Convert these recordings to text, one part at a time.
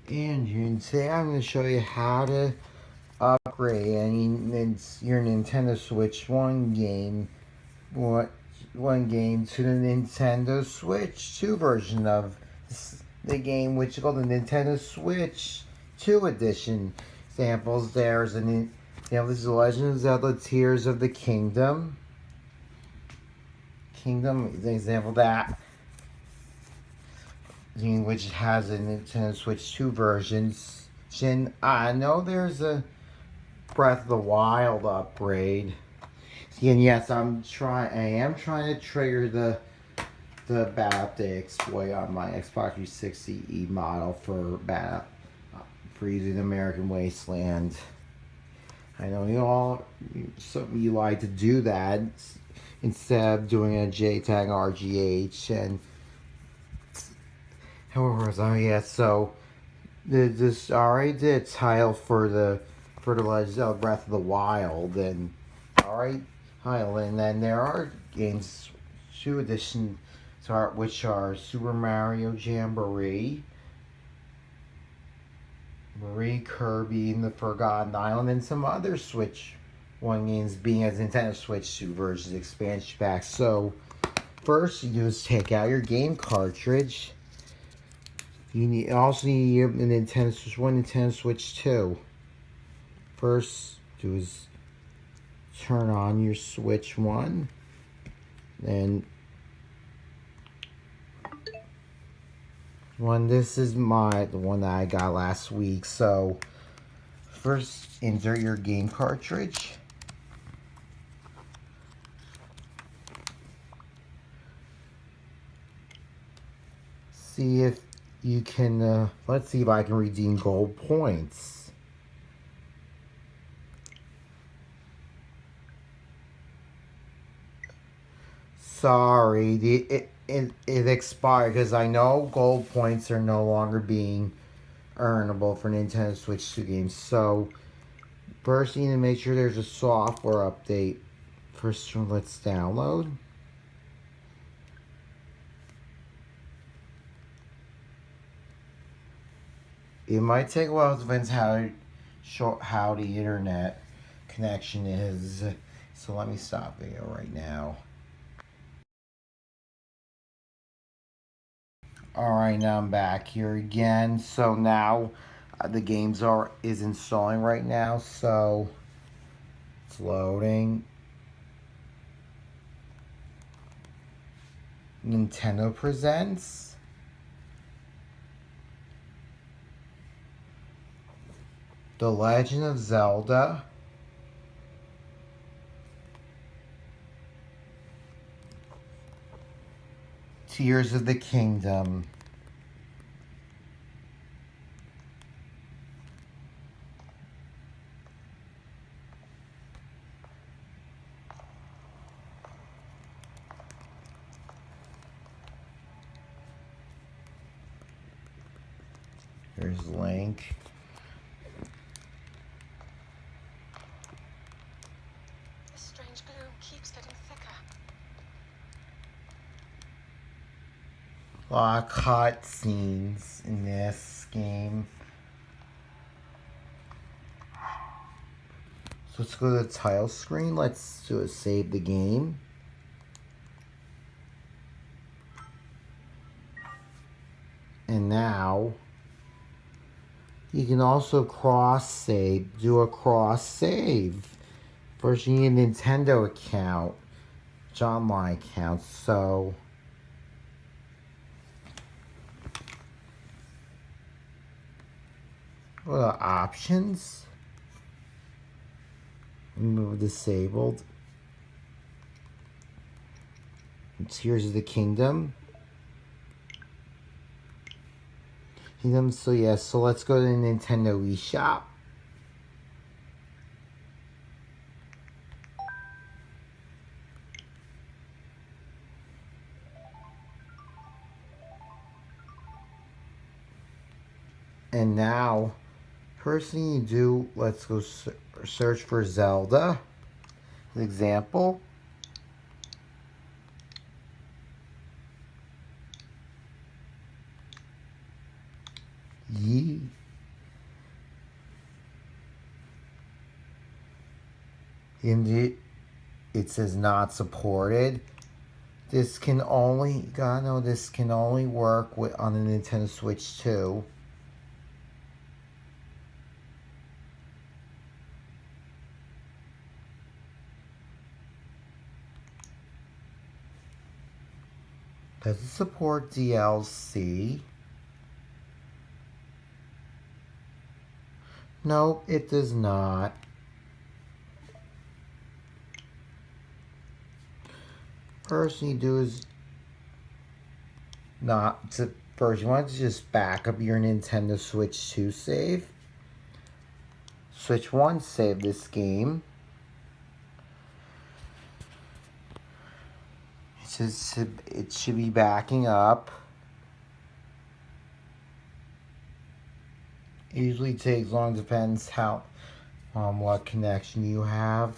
And today I'm going to show you how to upgrade your Nintendo Switch one game to the Nintendo Switch 2 version of the game, which is called the Nintendo Switch 2 edition. Examples: this is The Legend of Zelda: Tears of the Kingdom. Kingdom is an example of that, which has a Nintendo Switch 2 versions. I know there's a Breath of the Wild upgrade. And yes, I am trying to trigger the battle update exploit on my Xbox 360 model for using American Wasteland. I know some of you like to do that instead of doing a JTAG RGH. And however, so this already did a title for the Legend of Breath of the Wild, and alright title, and then there are games 2 edition which are Super Mario Jamboree, Marie Kirby and the Forgotten Island, and some other Switch 1 games being as Nintendo Switch 2 versions expansion packs. So first you just take out your game cartridge. You also need a Nintendo Switch 1, Nintendo Switch 2. First do is turn on your Switch 1, then this is the one that I got last week. So first insert your game cartridge. See if you can, let's see if I can redeem gold points. Sorry, it expired because I know gold points are no longer being earnable for Nintendo Switch 2 games. So first you need to make sure there's a software update. First, let's download. It might take a while, it depends how the internet connection is. So let me stop video right now. Alright, now I'm back here again. So now the games is installing right now, so it's loading. Nintendo presents The Legend of Zelda Tears of the Kingdom. Here's Link. This strange gloom keeps getting thicker. A lot of cutscenes in this game. So let's go to the title screen. Let's save the game. And now you can also do a cross save. First you need a Nintendo account, which online account. So what are the options? Remove disabled. Tears of the Kingdom. So yes, so let's go to the Nintendo eShop. And now, first thing you do, let's go search for Zelda. Example. In the, it says not supported. This can only, you gotta know, this can only work on the Nintendo Switch 2. Does it support DLC? Nope, it does not. First you do is not to first you want to just back up your Nintendo Switch 2 save. Switch 1 save this game. It should be backing up. It usually takes long, depends how what connection you have.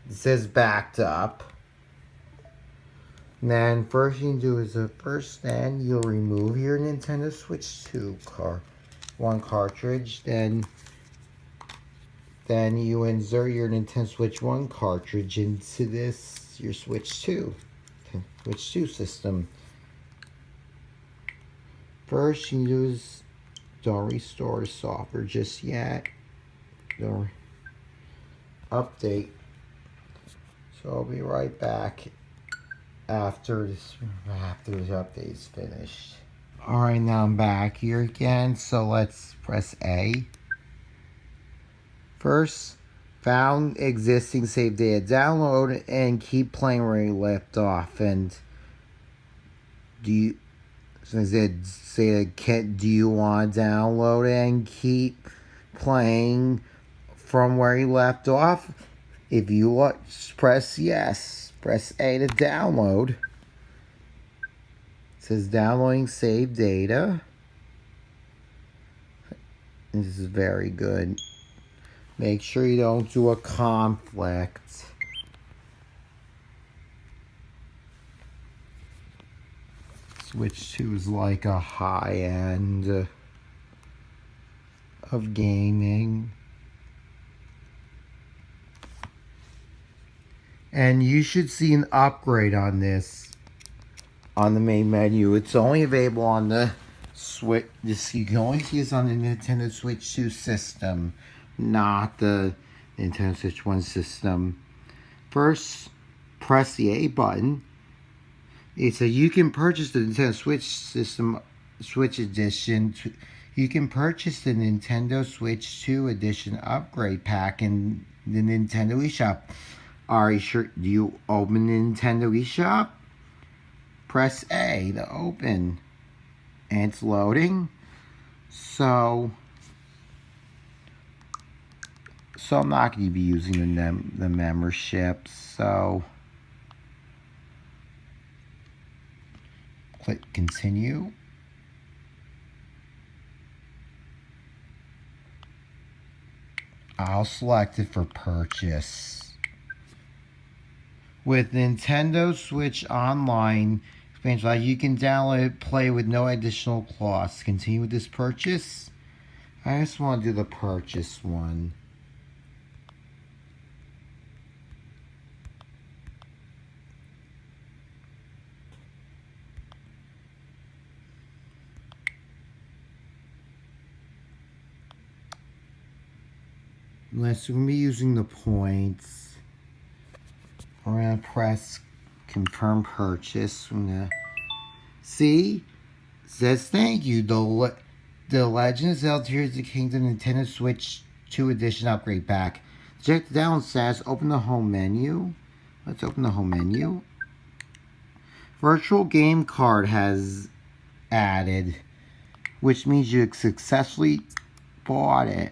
It says backed up. And then first you can do is then you'll remove your Nintendo Switch 2 one cartridge. Then you insert your Nintendo Switch 1 cartridge into this your Switch 2 system. First you do is don't restore the software just yet. Don't update. So I'll be right back after this update is finished. Alright, now I'm back here again, so let's press A. First, found existing save data. Download and keep playing where you left off. And do you want to download and keep playing from where you left off? If you want, press yes. Press A to download. It says downloading save data. This is very good. Make sure you don't do a conflict. Switch 2 is like a high end of gaming. And you should see an upgrade on this on the main menu. It's only available on the Switch. You can only see this on the Nintendo Switch 2 system, not the Nintendo Switch 1 system. First, press the A button. It says you can purchase the Nintendo Switch Edition. You can purchase the Nintendo Switch 2 Edition upgrade pack in the Nintendo eShop. Are you sure? Do you open the Nintendo eShop? Press A to open. And it's loading. So I'm not going to be using the membership. So click continue. I'll select it for purchase. With Nintendo Switch Online expansion, you can download it, play with no additional cost. Continue with this purchase. I just want to do the purchase one. Unless we're going to be using the points. We're going to press confirm purchase. I'm going to see. It says thank you. The Legend of Zelda Tears of the Kingdom Nintendo Switch 2 Edition upgrade pack. Check the download status. Open the home menu. Let's open the home menu. Virtual game card has added, which means you successfully bought it.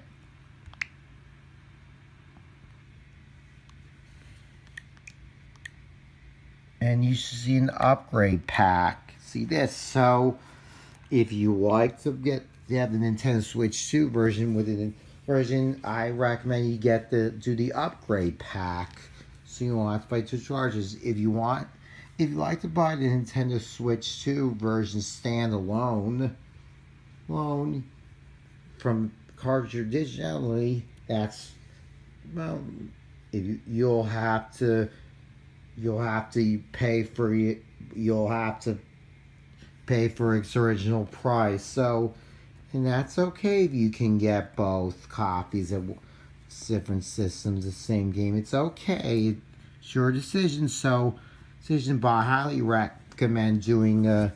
And you should see an upgrade pack. See this? So, if you like to have the Nintendo Switch 2 version I recommend you do the upgrade pack. So you won't have to pay 2 charges. If you like to buy the Nintendo Switch 2 version standalone, from cartridge digitally, that's, well, you'll have to pay for it. You'll have to pay for its original price. So, and that's okay if you can get both copies of different systems, the same game. It's okay. It's your decision. But I highly recommend doing a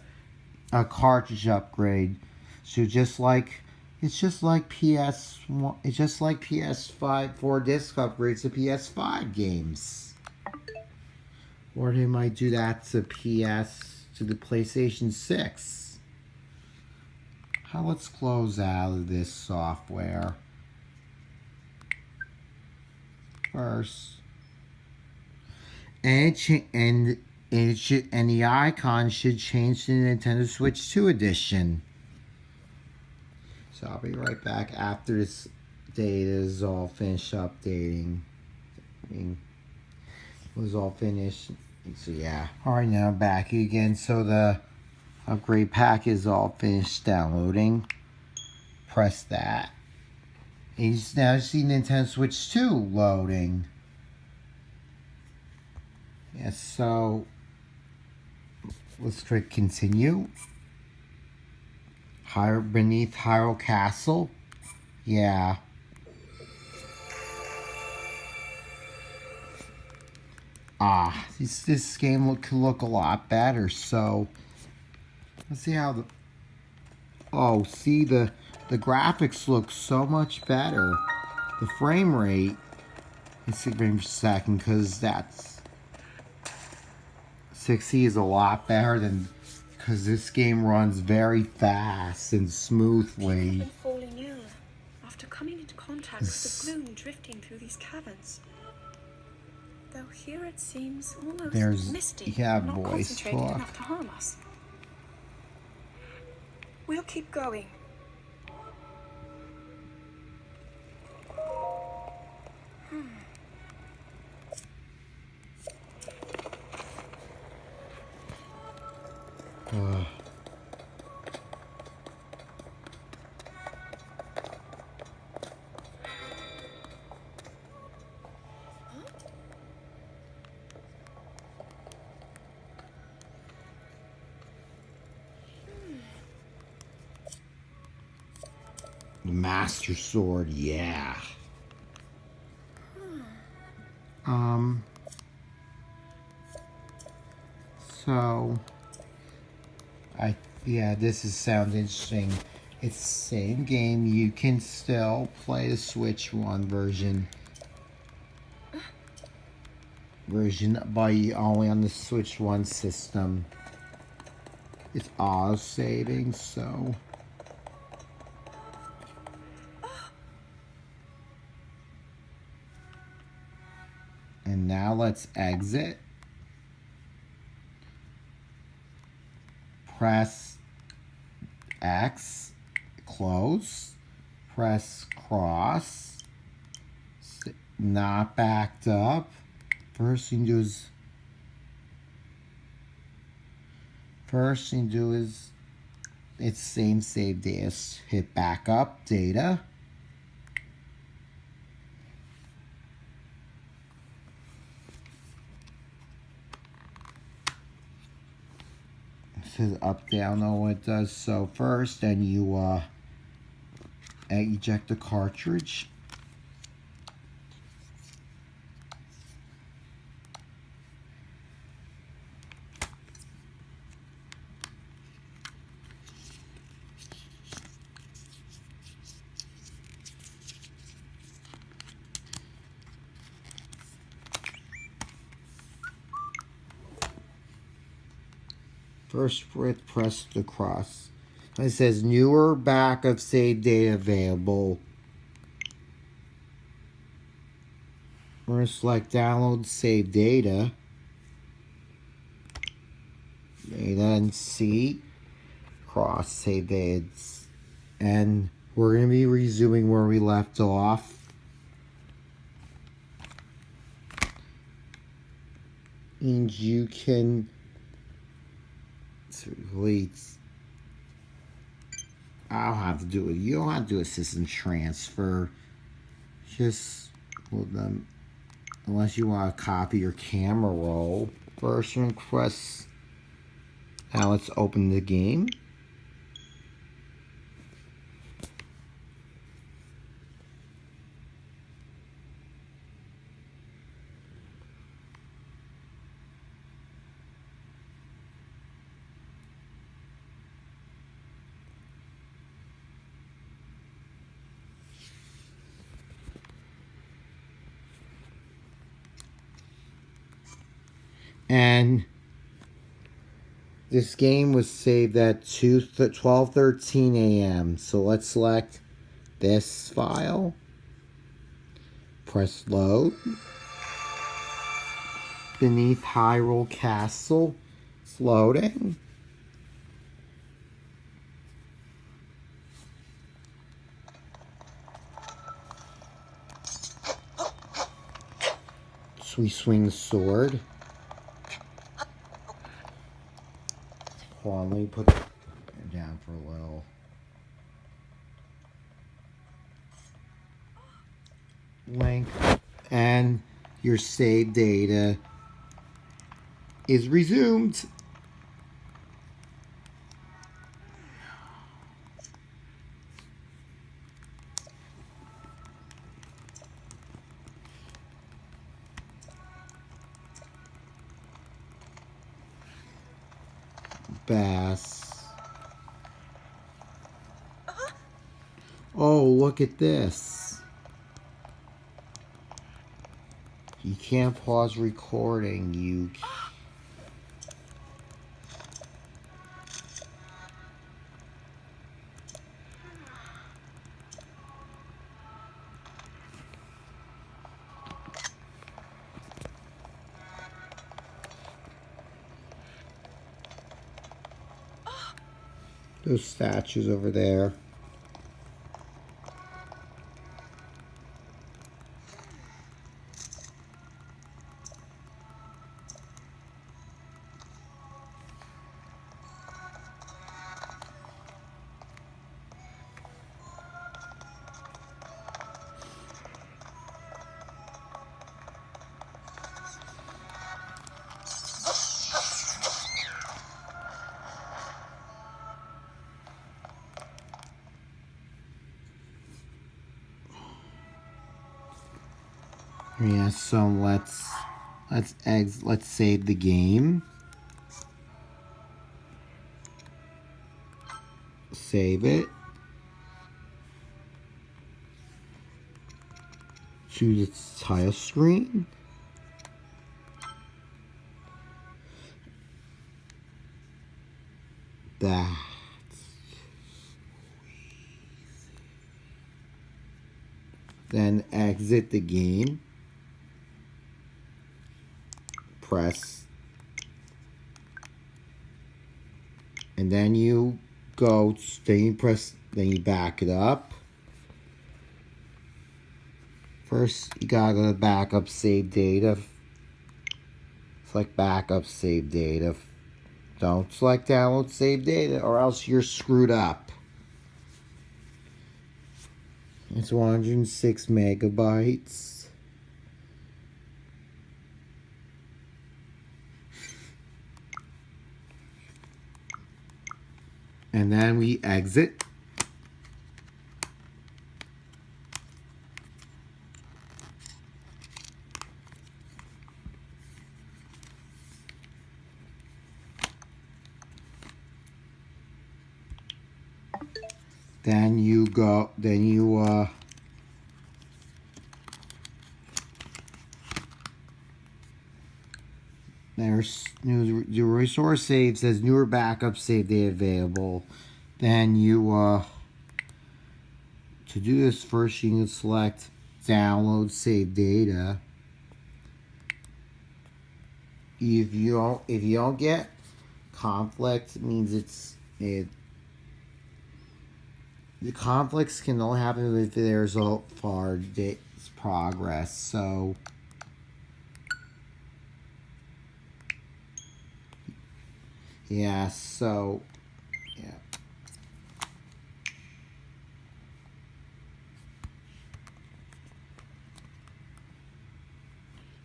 cartridge upgrade. So it's just like PS1. It's just like PS5 for disc upgrades to PS5 games. Or they might do that to the PlayStation 6. Let's close out of this software first. And the icon should change to the Nintendo Switch 2 edition. So I'll be right back after this data is all finished updating. It was all finished. So yeah. Alright, now I'm back again. So the upgrade pack is all finished downloading. Press that. And you now see Nintendo Switch 2 loading. Yes, so let's click continue. Beneath Hyrule Castle. Yeah. This game could look a lot better. So let's see how the graphics look so much better. The frame rate is 6 frames per second, because that's 60 is a lot better than, because this game runs very fast and smoothly. Been falling ill after coming into contact with the gloom drifting through these caverns. Though here it seems almost misty, not voice concentrated talk. enough to harm us. We'll keep going. The Master Sword, yeah. So, this sounds interesting. It's the same game. You can still play the Switch 1 version, but only on the Switch 1 system. It's auto-saving, so... And now let's exit. Press X, close. Press cross. Not backed up. First thing to do is it's same save data. Hit backup data. Says up, down, know what it does. So first, then you eject the cartridge. First, press the cross. It says newer backup save data available. We're going to select download save data. Data and C. Cross save data. And we're going to be resuming where we left off. means you can wait. I'll have to do it. You don't have to do a system transfer. Just hold them. Unless you want to copy your camera roll. Version request. Now let's open the game. And this game was saved at 12:13 a.m. So let's select this file. Press load. Beneath Hyrule Castle. It's loading. So we swing the sword. Hold on, let me put it down for a little. Link. And your save data is resumed. Bass. Oh, look at this. You can't pause recording. You those statues over there. Yeah, so let's save the game. Save it. Choose its title screen. That's then exit the game. Press, and then you go, then you press, then you back it up. First, you gotta go to backup, save data. Select backup, save data. Don't select download, save data, or else you're screwed up. It's 106 megabytes. And then we exit. Then you go, there's the resource save says newer backup save data available. Then you to do this, first you can select download save data. If you don't get conflict, it means the conflicts can only happen if there's a far progress. So Yeah, so, yeah.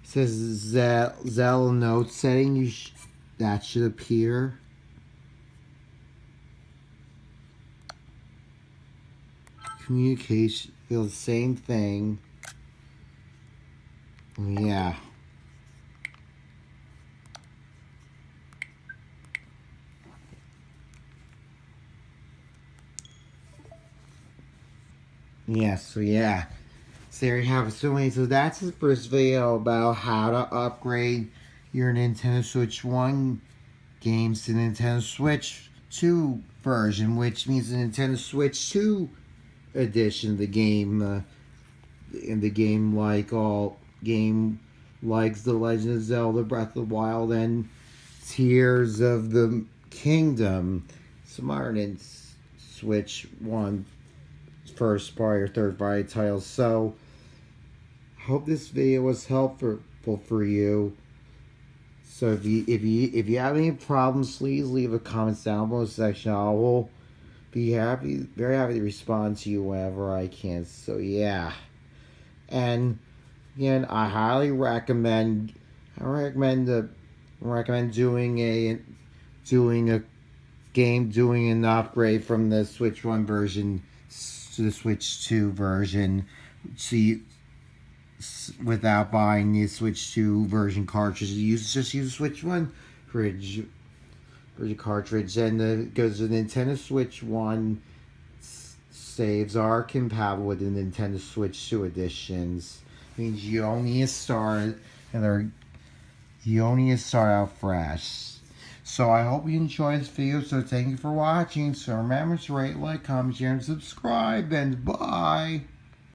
It says Zell note setting, that should appear. Communication, feel the same thing. Yeah. Yeah, so yeah. So there you have it. So, so that's the first video about how to upgrade your Nintendo Switch 1 games to Nintendo Switch 2 version, which means the Nintendo Switch 2 edition, the game, in the game like The Legend of Zelda Breath of the Wild and Tears of the Kingdom. Some modern Switch 1 first party or third party titles. So hope this video was helpful for you. So if you have any problems, please leave a comment down below section. I will be very happy to respond to you whenever I can. So yeah, and again, I highly recommend doing an upgrade from the Switch 1 version to the Switch 2 version. Without buying the Switch 2 version cartridge, just use the Switch 1 cartridge, and because the Nintendo Switch 1 saves are compatible with the Nintendo Switch 2 editions. Means you only start out fresh. So I hope you enjoyed this video. So thank you for watching. So remember to rate, like, comment, share, and subscribe. And bye.